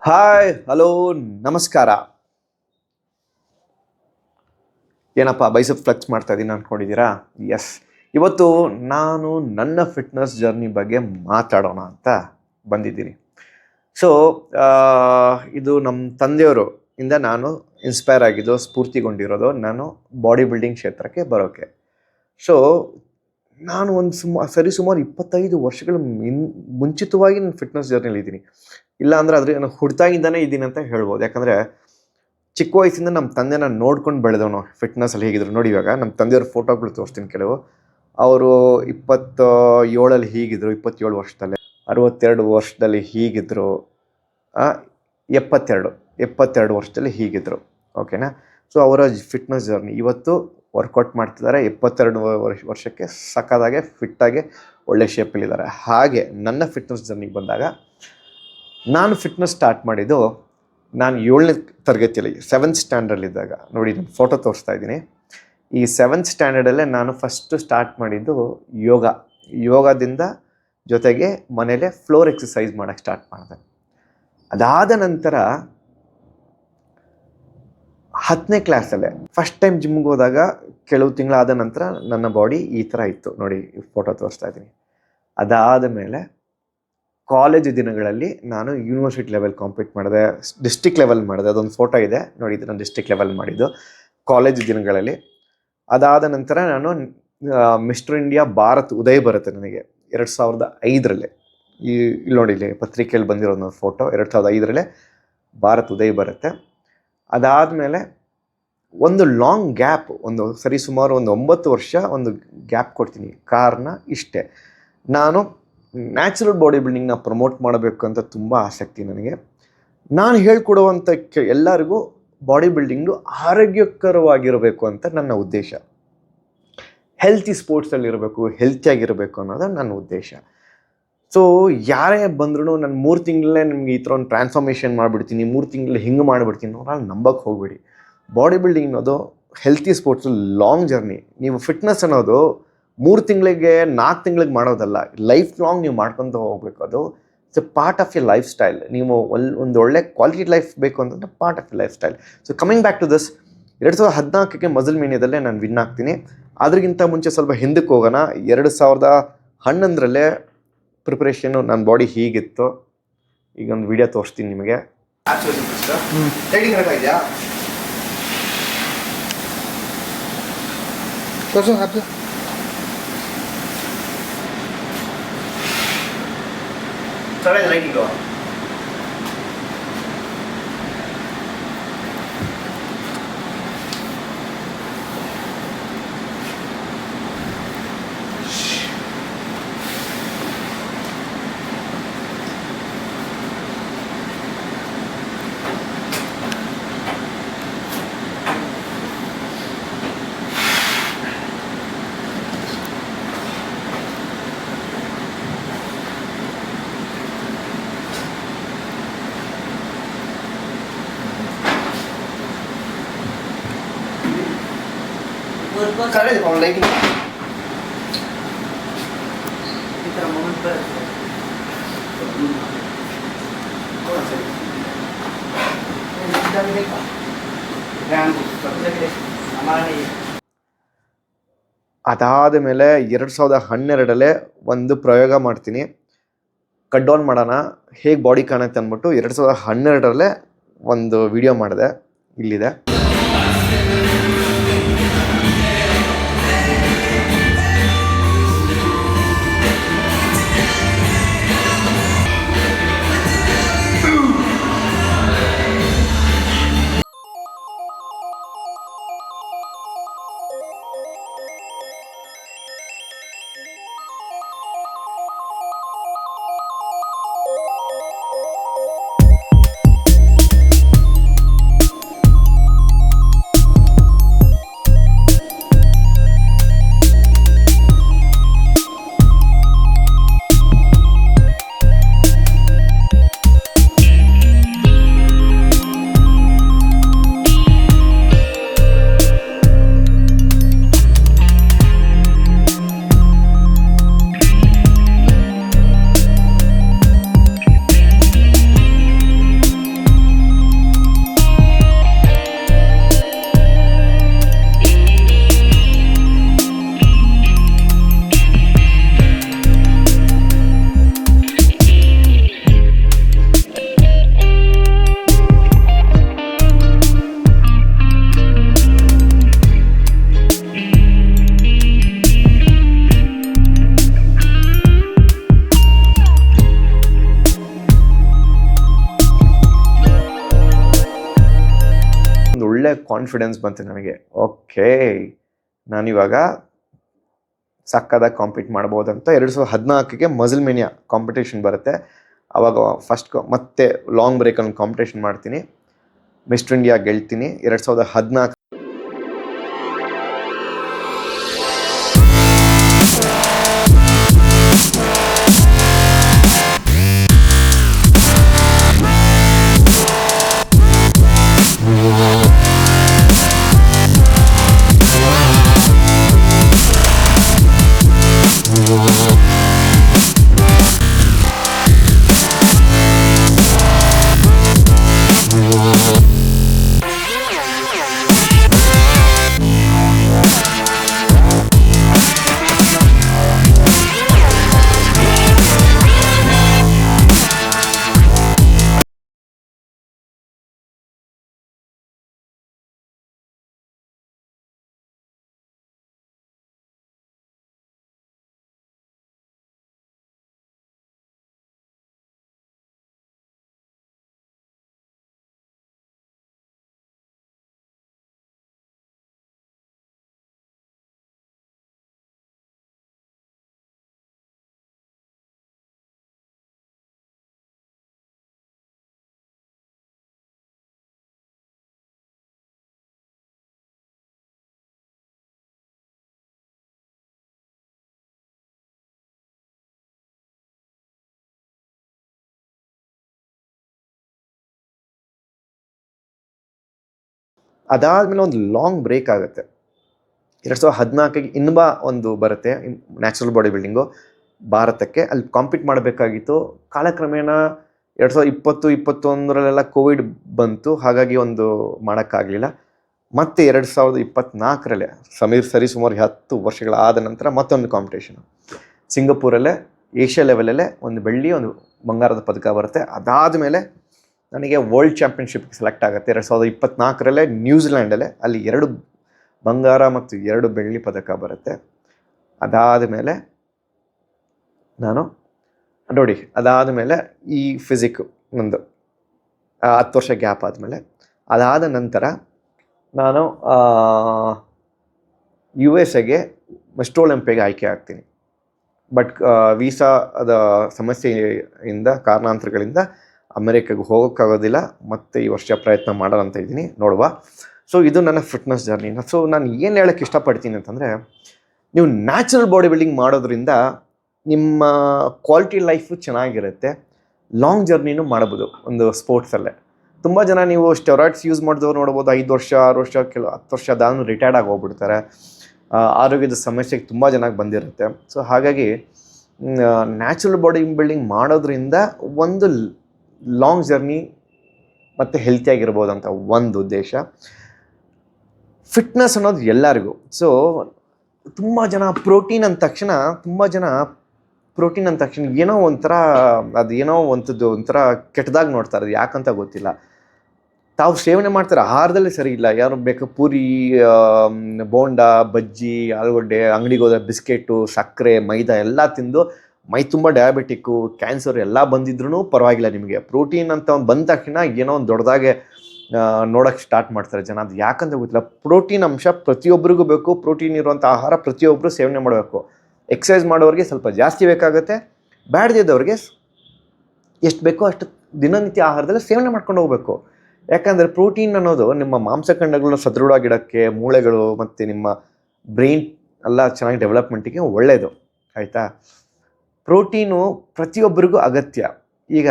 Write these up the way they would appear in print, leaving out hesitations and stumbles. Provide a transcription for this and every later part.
Hi, hello, ನಮಸ್ಕಾರ. ಏನಪ್ಪ ಬೈಸಪ್ flex ಮಾಡ್ತಾ ಇದ್ದೀನಿ ಅಂದ್ಕೊಂಡಿದ್ದೀರಾ? ಎಸ್, ಇವತ್ತು ನಾನು ನನ್ನ ಫಿಟ್ನೆಸ್ ಜರ್ನಿ ಬಗ್ಗೆ ಮಾತಾಡೋಣ ಅಂತ ಬಂದಿದ್ದೀನಿ. ಸೊ ಇದು ನಮ್ಮ ತಂದೆಯವರು ಇಂದ ನಾನು ಇನ್ಸ್ಪೈರ್ ಆಗಿದ್ದು, ಸ್ಫೂರ್ತಿಗೊಂಡಿರೋದು ನಾನು ಬಾಡಿ ಬಿಲ್ಡಿಂಗ್ ಕ್ಷೇತ್ರಕ್ಕೆ ಬರೋಕ್ಕೆ. ಸೊ ನಾನು ಒಂದು ಸುಮಾರು 25 ವರ್ಷಗಳ ಮುಂಚಿತವಾಗಿ ನಾನು ಫಿಟ್ನೆಸ್ ಜರ್ನಿಲಿ ಇದ್ದೀನಿ. ಇಲ್ಲ ಅಂದರೆ ಆದರೆ ನಾನು ಹುಡ್ತಾಗಿಂದಾನೇ ಇದ್ದೀನಿ ಅಂತ ಹೇಳ್ಬೋದು. ಯಾಕಂದರೆ ಚಿಕ್ಕ ವಯಸ್ಸಿಂದ ನಮ್ಮ ತಂದೆನ ನೋಡ್ಕೊಂಡು ಬೆಳೆದವನು ಫಿಟ್ನೆಸ್ಸಲ್ಲಿ ಹೇಗಿದ್ರು ನೋಡಿ. ಇವಾಗ ನಮ್ಮ ತಂದೆಯವ್ರ ಫೋಟೋಗಳು ತೋರಿಸ್ತೀನಿ ಕೆಲವು. ಅವರು 27 ಹೀಗಿದ್ರು, 27 ವರ್ಷದಲ್ಲೇ, 62 ವರ್ಷದಲ್ಲಿ ಹೀಗಿದ್ರು, 72 ವರ್ಷದಲ್ಲಿ ಹೀಗಿದ್ರು. ಓಕೆನಾ? ಸೊ ಅವರ ಫಿಟ್ನೆಸ್ ಜರ್ನಿ ಇವತ್ತು ವರ್ಕೌಟ್ ಮಾಡ್ತಿದ್ದಾರೆ. 72 ವರ್ಷಕ್ಕೆ ಸಕ್ಕದಾಗೆ ಫಿಟ್ಟಾಗಿ ಒಳ್ಳೆ ಶೇಪಲ್ಲಿದ್ದಾರೆ. ಹಾಗೆ ನನ್ನ ಫಿಟ್ನೆಸ್ ಜರ್ನಿಗೆ ಬಂದಾಗ ನಾನು ಫಿಟ್ನೆಸ್ ಸ್ಟಾರ್ಟ್ ಮಾಡಿದ್ದು ನಾನು 7ನೇ ತರಗತಿಯಲ್ಲಿ 7th ಸ್ಟ್ಯಾಂಡರ್ಡಲ್ಲಿದ್ದಾಗ. ನೋಡಿ, ನಾನು ಫೋಟೋ ತೋರಿಸ್ತಾ ಇದ್ದೀನಿ. ಈ 7th ಸ್ಟ್ಯಾಂಡರ್ಡಲ್ಲೇ ನಾನು ಫಸ್ಟು ಸ್ಟಾರ್ಟ್ ಮಾಡಿದ್ದು ಯೋಗದಿಂದ ಜೊತೆಗೆ ಮನೇಲೆ ಫ್ಲೋರ್ ಎಕ್ಸಸೈಸ್ ಮಾಡೋಕ್ಕೆ ಸ್ಟಾರ್ಟ್ ಮಾಡಿದೆ. ಅದಾದ ನಂತರ 10ನೇ ಕ್ಲಾಸಲ್ಲೇ ಫಸ್ಟ್ ಟೈಮ್ ಜಿಮ್ಗೆ ಹೋದಾಗ ಕೆಲವು ತಿಂಗಳಾದ ನಂತರ ನನ್ನ ಬಾಡಿ ಈ ಥರ ಇತ್ತು. ನೋಡಿ, ಫೋಟೋ ತೋರಿಸ್ತಾ ಇದ್ದೀನಿ. ಅದಾದ ಮೇಲೆ ಕಾಲೇಜ್ ದಿನಗಳಲ್ಲಿ ನಾನು ಯೂನಿವರ್ಸಿಟಿ ಲೆವೆಲ್ ಕಾಂಪೀಟ್ ಮಾಡಿದೆ, ಡಿಸ್ಟ್ರಿಕ್ಟ್ ಲೆವೆಲ್ ಮಾಡಿದೆ. ಅದೊಂದು ಫೋಟೋ ಇದೆ ನೋಡಿ, ಇದು ನಾನು ಡಿಸ್ಟ್ರಿಕ್ಟ್ ಲೆವೆಲ್ ಮಾಡಿದ್ದು ಕಾಲೇಜ್ ದಿನಗಳಲ್ಲಿ. ಅದಾದ ನಂತರ ನಾನು ಮಿಸ್ಟರ್ ಇಂಡಿಯಾ ಭಾರತ್ ಉದಯ್ ಬರುತ್ತೆ ನನಗೆ 2005ರಲ್ಲಿ. ಇಲ್ಲಿ ನೋಡಿ, ಇಲ್ಲಿ ಪತ್ರಿಕೆಯಲ್ಲಿ ಬಂದಿರೋ ಒಂದು ಫೋಟೋ 2005ರಲ್ಲೇ ಭಾರತ್ ಉದಯ್ ಬರುತ್ತೆ. ಅದಾದಮೇಲೆ ಒಂದು ಲಾಂಗ್ ಗ್ಯಾಪ್, ಸುಮಾರು 9 ವರ್ಷ ಒಂದು ಗ್ಯಾಪ್ ಕೊಡ್ತೀನಿ. ಕಾರಣ ಇಷ್ಟೇ, ನಾನು ನ್ಯಾಚುರಲ್ ಬಾಡಿ ಬಿಲ್ಡಿಂಗ್ನ ಪ್ರಮೋಟ್ ಮಾಡಬೇಕು ಅಂತ ತುಂಬ ಆಸಕ್ತಿ ನನಗೆ. ನಾನು ಹೇಳ್ಕೊಡುವಂಥ ಎಲ್ಲರಿಗೂ ಬಾಡಿ ಬಿಲ್ಡಿಂಗು ಆರೋಗ್ಯಕರವಾಗಿರಬೇಕು ಅಂತ ನನ್ನ ಉದ್ದೇಶ. ಹೆಲ್ತಿ ಸ್ಪೋರ್ಟ್ಸಲ್ಲಿರಬೇಕು, ಹೆಲ್ತಿಯಾಗಿರಬೇಕು ಅನ್ನೋದು ನನ್ನ ಉದ್ದೇಶ. ಸೊ ಯಾರೇ ಬಂದ್ರೂ ನಾನು 3 ತಿಂಗಳಲ್ಲೇ ನಿಮಗೆ ಈ ಥರ ಒಂದು ಟ್ರಾನ್ಸ್ಫಾರ್ಮೇಷನ್ ಮಾಡಿಬಿಡ್ತೀನಿ, 3 ತಿಂಗಳಲ್ಲಿ ಹಿಂಗೆ ಮಾಡಿಬಿಡ್ತೀನಿ ಅನ್ನೋದು ನಂಬಕ್ಕೆ ಹೋಗಬೇಡಿ. ಬಾಡಿ ಬಿಲ್ಡಿಂಗ್ ಅನ್ನೋದು ಹೆಲ್ತಿ ಸ್ಪೋರ್ಟ್ಸು ಲಾಂಗ್ ಜರ್ನಿ. ನೀವು ಫಿಟ್ನೆಸ್ ಅನ್ನೋದು 3 ತಿಂಗಳಿಗೆ 4 ತಿಂಗಳಿಗೆ ಮಾಡೋದಲ್ಲ, ಲೈಫ್ ಲಾಂಗ್ ನೀವು ಮಾಡ್ಕೊತ ಹೋಗ್ಬೇಕು. ಅದು it's a part of your lifestyle. ನೀವು ಒಂದು ಒಳ್ಳೆ ಕ್ವಾಲಿಟಿ ಲೈಫ್ ಬೇಕು ಅಂತಂದರೆ part of your lifestyle. So coming back to this, 2014ಕ್ಕೆ ಮಸಲ್ ಮೇನಿಯಾದಲ್ಲೇ ನಾನು ವಿನ್ ಆಗ್ತೀನಿ. ಅದಕ್ಕಿಂತ ಮುಂಚೆ ಸ್ವಲ್ಪ ಹಿಂದಕ್ಕೆ ಹೋಗೋಣ. 2011ರಲ್ಲೇ ಪ್ರಿಪ್ರೇಷನ್ನು ನನ್ನ ಬಾಡಿ ಹೀಗಿತ್ತು. ಈಗ ಒಂದು ವಿಡಿಯೋ ತೋರಿಸ್ತೀನಿ ನಿಮಗೆ. ಲೈಟಿಂಗು ಲೈಟಿಂಗ್ ಈ ಥರ ಮೂಮೆಂಟ್ ಬರುತ್ತೆ. ಅದಾದ ಮೇಲೆ 2012ರಲ್ಲೇ ಒಂದು ಪ್ರಯೋಗ ಮಾಡ್ತೀನಿ. ಕಟ್ ಡೌನ್ ಮಾಡೋಣ, ಹೇಗೆ ಬಾಡಿ ಕಾಣುತ್ತೆ ಅಂದ್ಬಿಟ್ಟು 2012ರಲ್ಲೇ ಒಂದು ವಿಡಿಯೋ ಮಾಡಿದೆ. ಇಲ್ಲಿದೆ. ಕಾನ್ಫಿಡೆನ್ಸ್ ಬಂತು ನನಗೆ. ಓಕೆ, ನಾನಿವಾಗ ಸಕ್ಕದಾಗಿ ಕಾಂಪೀಟ್ ಮಾಡ್ಬೋದಂತ. 2014ಗೆ ಮಸಲ್ ಮೇನಿಯಾ ಕಾಂಪಿಟೇಷನ್ ಬರುತ್ತೆ. ಆವಾಗ ಫಸ್ಟ್ ಮತ್ತೆ ಲಾಂಗ್ ಬ್ರೇಕಲ್ಲಿ ಕಾಂಪಿಟೇಷನ್ ಮಾಡ್ತೀನಿ, ಮಿಸ್ಟರ್ ಇಂಡಿಯಾ ಗೆಲ್ತೀನಿ 2014. ಅದಾದಮೇಲೆ ಒಂದು ಲಾಂಗ್ ಬ್ರೇಕ್ ಆಗುತ್ತೆ. 2014ಗೆ ಇನ್ಬಾ ಒಂದು ಬರುತ್ತೆ, ನ್ಯಾಚುರಲ್ ಬಾಡಿ ಬಿಲ್ಡಿಂಗು ಭಾರತಕ್ಕೆ. ಅಲ್ಲಿ ಕಾಂಪೀಟ್ ಮಾಡಬೇಕಾಗಿತ್ತು. ಕಾಲಕ್ರಮೇಣ 2020-21 ಕೋವಿಡ್ ಬಂತು, ಹಾಗಾಗಿ ಒಂದು ಮಾಡೋಕ್ಕಾಗಲಿಲ್ಲ. ಮತ್ತೆ 2024 ಸರಿಸುಮಾರು 10 ವರ್ಷಗಳಾದ ನಂತರ ಮತ್ತೊಂದು ಕಾಂಪಿಟೇಷನು ಸಿಂಗಪೂರಲ್ಲೇ, ಏಷ್ಯಾ ಲೆವೆಲಲ್ಲೇ ಒಂದು ಬೆಳ್ಳಿ ಒಂದು ಬಂಗಾರದ ಪದಕ ಬರುತ್ತೆ. ಅದಾದಮೇಲೆ ನನಗೆ ವರ್ಲ್ಡ್ ಚಾಂಪಿಯನ್ಶಿಪ್ಗೆ ಸೆಲೆಕ್ಟ್ ಆಗುತ್ತೆ 2024 ನ್ಯೂಜಿಲ್ಯಾಂಡಲ್ಲೇ. ಅಲ್ಲಿ 2 ಬಂಗಾರ ಮತ್ತು 2 ಬೆಳ್ಳಿ ಪದಕ ಬರುತ್ತೆ. ಅದಾದಮೇಲೆ ಅದಾದಮೇಲೆ ಈ ಫಿಸಿಕ್ಕು ಒಂದು 10 ವರ್ಷ ಗ್ಯಾಪ್ ಆದಮೇಲೆ, ಅದಾದ ನಂತರ ನಾನು USA ಮಿಸ್ಟರ್ ಒಲಿಂಪಿಯಾಗೆ ಆಯ್ಕೆ ಆಗ್ತೀನಿ. ಬಟ್ ವೀಸಾದ ಸಮಸ್ಯೆಯಿಂದ, ಕಾರಣಾಂತರಗಳಿಂದ ಅಮೆರಿಕಾಗೆ ಹೋಗೋಕ್ಕಾಗೋದಿಲ್ಲ. ಮತ್ತು ಈ ವರ್ಷ ಪ್ರಯತ್ನ ಮಾಡೋಣ ಅಂತ ಇದ್ದೀನಿ, ನೋಡುವ. ಸೊ ಇದು ನನ್ನ ಫಿಟ್ನೆಸ್ ಜರ್ನಿ. ಸೊ ನಾನು ಏನು ಹೇಳೋಕ್ಕೆ ಇಷ್ಟಪಡ್ತೀನಿ ಅಂತಂದರೆ, ನೀವು ನ್ಯಾಚುರಲ್ ಬಾಡಿ ಬಿಲ್ಡಿಂಗ್ ಮಾಡೋದ್ರಿಂದ ನಿಮ್ಮ ಕ್ವಾಲಿಟಿ ಲೈಫು ಚೆನ್ನಾಗಿರುತ್ತೆ, ಲಾಂಗ್ ಜರ್ನಿನೂ ಮಾಡ್ಬೋದು ಒಂದು ಸ್ಪೋರ್ಟ್ಸಲ್ಲೇ. ತುಂಬ ಜನ ನೀವು ಸ್ಟೆರಾಯ್ಡ್ಸ್ ಯೂಸ್ ಮಾಡಿದವ್ರು ನೋಡ್ಬೋದು, 5 ವರ್ಷ 6 ವರ್ಷ 10 ವರ್ಷ ಅದಾದ್ರೂ ರಿಟೈರ್ಡ್ ಆಗಿ ಹೋಗ್ಬಿಡ್ತಾರೆ. ಆರೋಗ್ಯದ ಸಮಸ್ಯೆಗೆ ತುಂಬ ಜನಕ್ಕೆ ಬಂದಿರುತ್ತೆ. ಸೊ ಹಾಗಾಗಿ ನ್ಯಾಚುರಲ್ ಬಾಡಿ ಬಿಲ್ಡಿಂಗ್ ಮಾಡೋದ್ರಿಂದ ಒಂದು ಲಾಂಗ್ ಜರ್ನಿ ಮತ್ತು ಹೆಲ್ತಿಯಾಗಿರ್ಬೋದು ಅಂತ ಒಂದು ಉದ್ದೇಶ. ಫಿಟ್ನೆಸ್ ಅನ್ನೋದು ಎಲ್ಲರಿಗೂ. ಸೊ ತುಂಬ ಜನ ಪ್ರೋಟೀನ್ ಅಂದ ತಕ್ಷಣ ಏನೋ ಒಂಥರ ಅದೇನೋ ಒಂಥರ ಕೆಟ್ಟದಾಗಿ ನೋಡ್ತಾರೆ. ಅದು ಯಾಕಂತ ಗೊತ್ತಿಲ್ಲ. ತಾವು ಸೇವನೆ ಮಾಡ್ತಾರೆ, ಆಹಾರದಲ್ಲಿ ಸರಿ ಇಲ್ಲ. ಯಾರು ಬೇಕು ಪೂರಿ, ಬೋಂಡ, ಬಜ್ಜಿ, ಆಲೂಗಡ್ಡೆ, ಅಂಗಡಿಗೆ ಹೋದ್ರೆ ಬಿಸ್ಕೆಟು, ಸಕ್ಕರೆ, ಮೈದಾ ಎಲ್ಲ ತಿಂದು ಮೈ ತುಂಬ ಡಯಾಬಿಟಿಕ್ಕು, ಕ್ಯಾನ್ಸರ್ ಎಲ್ಲ ಬಂದಿದ್ರೂ ಪರವಾಗಿಲ್ಲ. ನಿಮಗೆ ಪ್ರೋಟೀನ್ ಅಂತ ಬಂದ ತಕ್ಷಣ ಏನೋ ಒಂದು ದೊಡ್ಡದಾಗೆ ನೋಡೋಕ್ಕೆ ಸ್ಟಾರ್ಟ್ ಮಾಡ್ತಾರೆ ಜನ. ಅದು ಯಾಕಂತ ಗೊತ್ತಿಲ್ಲ. ಪ್ರೋಟೀನ್ ಅಂಶ ಪ್ರತಿಯೊಬ್ಬರಿಗೂ ಬೇಕು. ಪ್ರೋಟೀನ್ ಇರುವಂಥ ಆಹಾರ ಪ್ರತಿಯೊಬ್ಬರು ಸೇವನೆ ಮಾಡಬೇಕು. ಎಕ್ಸಸೈಸ್ ಮಾಡೋರಿಗೆ ಸ್ವಲ್ಪ ಜಾಸ್ತಿ ಬೇಕಾಗುತ್ತೆ, ಬ್ಯಾಡ್ದಿದ್ದವ್ರಿಗೆ ಎಷ್ಟು ಬೇಕೋ ಅಷ್ಟು ದಿನನಿತ್ಯ ಆಹಾರದಲ್ಲಿ ಸೇವನೆ ಮಾಡ್ಕೊಂಡು ಹೋಗಬೇಕು. ಯಾಕಂದರೆ ಪ್ರೋಟೀನ್ ಅನ್ನೋದು ನಿಮ್ಮ ಮಾಂಸಖಂಡಗಳನ್ನ ಸದೃಢವಾಗಿಡೋಕ್ಕೆ, ಮೂಳೆಗಳು ಮತ್ತು ನಿಮ್ಮ ಬ್ರೈನ್ ಎಲ್ಲ ಚೆನ್ನಾಗಿ ಡೆವಲಪ್ಮೆಂಟಿಗೆ ಒಳ್ಳೆಯದು, ಆಯಿತಾ. ಪ್ರೋಟೀನು ಪ್ರತಿಯೊಬ್ಬರಿಗೂ ಅಗತ್ಯ. ಈಗ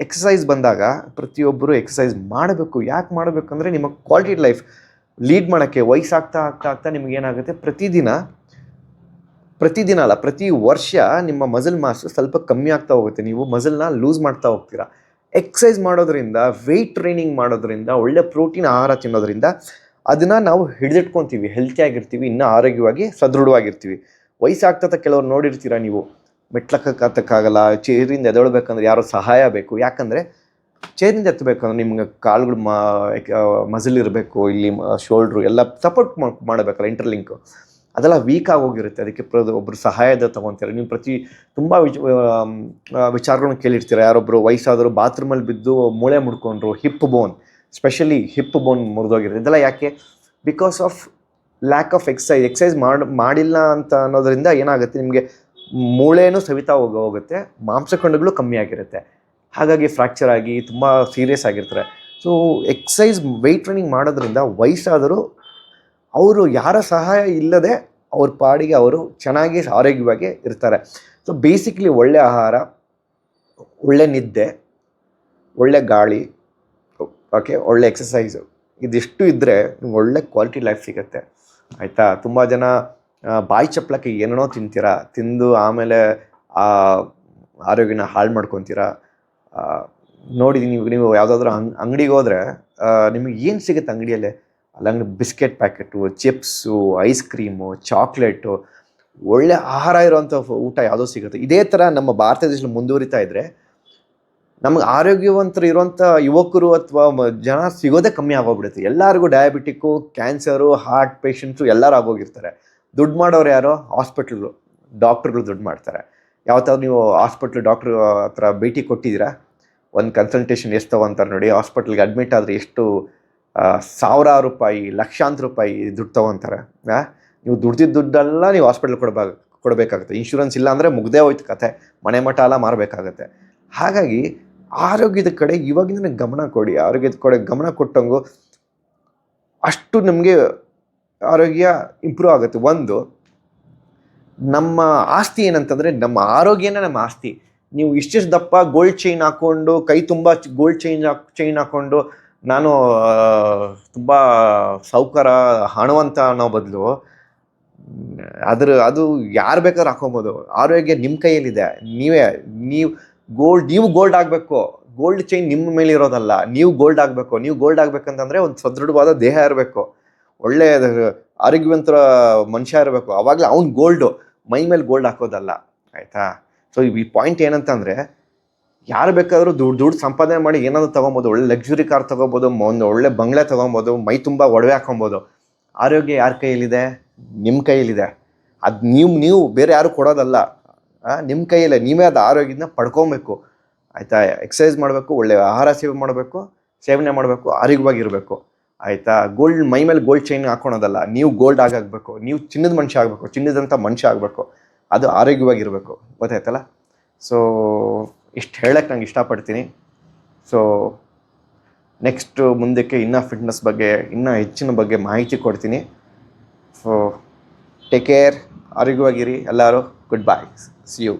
ಎಕ್ಸಸೈಸ್ ಬಂದಾಗ ಪ್ರತಿಯೊಬ್ಬರು ಎಕ್ಸಸೈಸ್ ಮಾಡಬೇಕು. ಯಾಕೆ ಮಾಡಬೇಕಂದ್ರೆ ನಿಮ್ಮ ಕ್ವಾಲಿಟಿ ಲೈಫ್ ಲೀಡ್ ಮಾಡೋಕ್ಕೆ ವಯಸ್ಸಾಗ್ತಾ ನಿಮಗೇನಾಗುತ್ತೆ, ಪ್ರತಿದಿನ ಅಲ್ಲ, ಪ್ರತಿ ವರ್ಷ ನಿಮ್ಮ ಮಸಲ್ ಮಾಸ್ ಸ್ವಲ್ಪ ಕಮ್ಮಿ ಆಗ್ತಾ ಹೋಗುತ್ತೆ. ನೀವು ಮಸಲ್ನ ಲೂಸ್ ಮಾಡ್ತಾ ಹೋಗ್ತೀರಾ. ಎಕ್ಸಸೈಸ್ ಮಾಡೋದ್ರಿಂದ, ವೆಯ್ಟ್ ಟ್ರೈನಿಂಗ್ ಮಾಡೋದ್ರಿಂದ, ಒಳ್ಳೆ ಪ್ರೋಟೀನ್ ಆಹಾರ ತಿನ್ನೋದ್ರಿಂದ ಅದನ್ನು ನಾವು ಹಿಡಿದಿಟ್ಕೊತೀವಿ, ಹೆಲ್ತಿಯಾಗಿರ್ತೀವಿ, ಇನ್ನೂ ಆರೋಗ್ಯವಾಗಿ ಸದೃಢವಾಗಿರ್ತೀವಿ. ವಯಸ್ಸಾಗ್ತಾ ಕೆಲವ್ರು ನೋಡಿರ್ತೀರ ನೀವು, ಮೆಟ್ಲಕ್ಕಾಗಲ್ಲ, ಚೇರಿಂದ ಎದ್ದೇಳಬೇಕಂದ್ರೆ ಯಾರೋ ಸಹಾಯ ಬೇಕು. ಯಾಕಂದರೆ ಚೇರಿಂದ ಎತ್ತಬೇಕಂದ್ರೆ ನಿಮ್ಗೆ ಕಾಲುಗಳು ಮಸಲ್ ಇರಬೇಕು, ಇಲ್ಲಿ ಶೋಲ್ಡ್ರು ಎಲ್ಲ ಸಪೋರ್ಟ್ ಮಾಡಬೇಕಲ್ಲ, ಇಂಟರ್ಲಿಂಕು ಅದೆಲ್ಲ ವೀಕ್ ಆಗೋಗಿರುತ್ತೆ. ಅದಕ್ಕೆ ಒಬ್ಬರು ಸಹಾಯದ ತೊಗೊತಾರೆ. ನೀವು ತುಂಬ ವಿಚಾರಗಳನ್ನ ಕೇಳಿರ್ತೀರ. ಯಾರೊಬ್ಬರು ವಯಸ್ಸಾದರೂ ಬಾತ್ರೂಮಲ್ಲಿ ಬಿದ್ದು ಮೂಳೆ ಮುಡ್ಕೊಂಡ್ರು, ಹಿಪ್ ಬೋನ್ ಸ್ಪೆಷಲಿ ಹಿಪ್ ಬೋನ್ ಮುರಿದೋಗಿರುತ್ತೆ. ಇದೆಲ್ಲ ಯಾಕೆ? Because of lack of exercise ಮಾಡಿಲ್ಲ ಅಂತ ಅನ್ನೋದ್ರಿಂದ ಏನಾಗುತ್ತೆ, ನಿಮಗೆ ಮೂಳೆನೂ ಸವಿತಾ ಹೋಗುತ್ತೆ, ಮಾಂಸಖಂಡಗಳು ಕಮ್ಮಿ ಆಗಿರುತ್ತೆ, ಹಾಗಾಗಿ ಫ್ರ್ಯಾಕ್ಚರ್ ಆಗಿ ತುಂಬ ಸೀರಿಯಸ್ ಆಗಿರ್ತಾರೆ. ಸೊ ಎಕ್ಸಸೈಸ್ ವೆಯ್ಟ್ ಟ್ರೈನಿಂಗ್ ಮಾಡೋದ್ರಿಂದ ವಯಸ್ಸಾದರೂ ಅವರು ಯಾರ ಸಹಾಯ ಇಲ್ಲದೆ ಅವ್ರ ಪಾಡಿಗೆ ಅವರು ಚೆನ್ನಾಗಿ ಆರೋಗ್ಯವಾಗಿ ಇರ್ತಾರೆ. ಸೊ ಬೇಸಿಕ್ಲಿ ಒಳ್ಳೆ ಆಹಾರ, ಒಳ್ಳೆ ನಿದ್ದೆ, ಒಳ್ಳೆ ಗಾಳಿ, ಓಕೆ, ಒಳ್ಳೆ ಎಕ್ಸಸೈಸು, ಇದಿಷ್ಟು ಇದ್ದರೆ ನಿಮ್ಗೆ ಒಳ್ಳೆ ಕ್ವಾಲಿಟಿ ಲೈಫ್ ಸಿಗುತ್ತೆ, ಆಯಿತಾ? ತುಂಬ ಜನ ಬಾಯಿ ಚಪ್ಪಲಕ್ಕೆ ಏನೇನೋ ತಿಂತೀರಾ, ತಿಂದು ಆಮೇಲೆ ಆ ಆರೋಗ್ಯನ ಹಾಳು ಮಾಡ್ಕೊತೀರಾ. ನೋಡಿದ್ದೀನಿ, ನೀವು ಯಾವುದಾದ್ರೂ ಅಂಗಡಿಗೆ ಹೋದರೆ ನಿಮಗೆ ಏನು ಸಿಗುತ್ತೆ ಅಂಗಡಿಯಲ್ಲೇ? ಅಲ್ಲಂಗೆ biscuit packet, chips, ice cream, chocolate, ಒಳ್ಳೆ ಆಹಾರ ಇರೋವಂಥ ಊಟ ಯಾವುದೋ ಸಿಗುತ್ತೆ. ಇದೇ ಥರ ನಮ್ಮ ಭಾರತ ದೇಶದಲ್ಲಿ ಮುಂದುವರಿತಾ ಇದ್ದರೆ ನಮಗೆ ಆರೋಗ್ಯವಂತರು ಇರುವಂಥ ಯುವಕರು ಅಥವಾ ಜನ ಸಿಗೋದೇ ಕಮ್ಮಿ ಆಗೋಗ್ಬಿಡುತ್ತೆ. ಎಲ್ಲರಿಗೂ ಡಯಾಬಿಟಿಕ್ಕು, ಕ್ಯಾನ್ಸರು, ಹಾರ್ಟ್ ಪೇಷಂಟ್ಸು ಎಲ್ಲರೂ ಆಗೋಗಿರ್ತಾರೆ. ದುಡ್ಡು ಮಾಡೋರು ಯಾರೋ? ಹಾಸ್ಪಿಟ್ಲ್ಗಳು, ಡಾಕ್ಟ್ರುಗಳು ದುಡ್ಡು ಮಾಡ್ತಾರೆ. ಯಾವತ್ತಾದ್ರು ನೀವು ಡಾಕ್ಟ್ರ್ ಹತ್ರ ಭೇಟಿ ಕೊಟ್ಟಿದ್ದೀರಾ? ಒಂದು ಕನ್ಸಲ್ಟೇಷನ್ ಎಷ್ಟು ತೊಗೊತಾರೆ ನೋಡಿ. ಹಾಸ್ಪಿಟ್ಲಿಗೆ ಅಡ್ಮಿಟ್ ಆದರೆ ಎಷ್ಟು ಸಾವಿರಾರು ರೂಪಾಯಿ, ಲಕ್ಷಾಂತರ ರೂಪಾಯಿ ದುಡ್ಡು ತೊಗೊತಾರೆ. ನೀವು ದುಡ್ದಿದ್ದ ದುಡ್ಡೆಲ್ಲ ನೀವು ಹಾಸ್ಪಿಟ್ಲಿಗೆ ಕೊಡಬೇಕಾಗುತ್ತೆ. ಇನ್ಶೂರೆನ್ಸ್ ಇಲ್ಲ ಅಂದರೆ ಮುಗ್ದೇ ಹೋಯ್ತು ಕತೆ, ಮನೆ ಮಠ ಎಲ್ಲ ಮಾರಬೇಕಾಗತ್ತೆ. ಹಾಗಾಗಿ ಆರೋಗ್ಯದ ಕಡೆ ಇವಾಗಿಂದ ಗಮನ ಕೊಡಿ. ಆರೋಗ್ಯದ ಕಡೆ ಗಮನ ಕೊಟ್ಟಂಗೂ ಅಷ್ಟು ನಮಗೆ ಆರೋಗ್ಯ ಇಂಪ್ರೂವ್ ಆಗುತ್ತೆ. ಒಂದು ನಮ್ಮ ಆಸ್ತಿ ಏನಂತಂದರೆ ನಮ್ಮ ಆರೋಗ್ಯನೇ ನಮ್ಮ ಆಸ್ತಿ. ನೀವು ಇಷ್ಟಿಷ್ಟು ದಪ್ಪ ಗೋಲ್ಡ್ ಚೈನ್ ಹಾಕ್ಕೊಂಡು, ಕೈ ತುಂಬ ಗೋಲ್ಡ್ ಚೈನ್ ಹಾಕ್ಕೊಂಡು ನಾನು ತುಂಬ ಸಾಹುಕಾರ ಹಣವಂತ ಅನ್ನೋ ಬದಲು ಅದು ಯಾರು ಬೇಕಾದ್ರೂ ಹಾಕೊಬೋದು. ಆರೋಗ್ಯ ನಿಮ್ಮ ಕೈಯಲ್ಲಿದೆ. ನೀವು ಗೋಲ್ಡ್ ಆಗಬೇಕು. ಗೋಲ್ಡ್ ಚೈನ್ ನಿಮ್ಮ ಮೇಲೆ ಇರೋದಲ್ಲ, ನೀವು ಗೋಲ್ಡ್ ಆಗಬೇಕು. ನೀವು ಗೋಲ್ಡ್ ಆಗಬೇಕಂತಂದರೆ ಒಂದು ಸದೃಢವಾದ ದೇಹ ಇರಬೇಕು, ಒಳ್ಳೆಯ ಆರೋಗ್ಯವಂತರ ಮನುಷ್ಯ ಇರಬೇಕು. ಆವಾಗಲೇ ಅವ್ನು ಗೋಲ್ಡು, ಮೈ ಮೇಲೆ ಗೋಲ್ಡ್ ಹಾಕೋದಲ್ಲ, ಆಯಿತಾ? ಸೊ ಈ ಪಾಯಿಂಟ್ ಏನಂತಂದರೆ, ಯಾರು ಬೇಕಾದರೂ ದುಡ್ಡು ಸಂಪಾದನೆ ಮಾಡಿ ಏನಾದರೂ ತೊಗೊಬೋದು. ಒಳ್ಳೆ ಲಕ್ಸುರಿ ಕಾರ್ ತೊಗೋಬೋದು, ಒಂದು ಒಳ್ಳೆ ಬಂಗ್ಲೆ ತೊಗೊಬೋದು, ಮೈ ತುಂಬ ಒಡವೆ ಹಾಕೊಬೋದು. ಆರೋಗ್ಯ ಯಾರ ಕೈಯಲ್ಲಿದೆ? ನಿಮ್ಮ ಕೈಯಲ್ಲಿದೆ. ಅದು ನೀವು ಬೇರೆ ಯಾರು ಕೊಡೋದಲ್ಲ, ನಿಮ್ಮ ಕೈಯಲ್ಲೇ. ನೀವೇ ಅದು ಆರೋಗ್ಯನ ಪಡ್ಕೊಬೇಕು, ಆಯಿತಾ? ಎಕ್ಸಸೈಸ್ ಮಾಡಬೇಕು, ಒಳ್ಳೆ ಆಹಾರ ಸೇವನೆ ಮಾಡಬೇಕು, ಆರೋಗ್ಯವಾಗಿರಬೇಕು, ಆಯಿತಾ? ಮೈ ಮೇಲೆ ಗೋಲ್ಡ್ ಚೈನ್ ಹಾಕೊಳೋದಲ್ಲ. ನೀವು ಗೋಲ್ಡ್ ಆಗಬೇಕು, ನೀವು ಚಿನ್ನದ ಮನುಷ್ಯ ಆಗಬೇಕು, ಚಿನ್ನದಂಥ ಮನುಷ್ಯ ಆಗಬೇಕು, ಅದು ಆರೋಗ್ಯವಾಗಿರಬೇಕು. ಗೊತ್ತಾಯ್ತಲ್ಲ? ಸೊ ಇಷ್ಟು ಹೇಳಕ್ಕೆ ನಂಗೆ ಇಷ್ಟಪಡ್ತೀನಿ. ಸೊ ನೆಕ್ಸ್ಟು ಮುಂದಕ್ಕೆ ಇನ್ನೂ ಫಿಟ್ನೆಸ್ ಬಗ್ಗೆ, ಇನ್ನೂ ಹೆಚ್ಚಿನ ಬಗ್ಗೆ ಮಾಹಿತಿ ಕೊಡ್ತೀನಿ. ಸೊ ಟೇಕ್ ಕೇರ್, ಆರೋಗ್ಯವಾಗಿರಿ ಎಲ್ಲರೂ. Good bye, see you.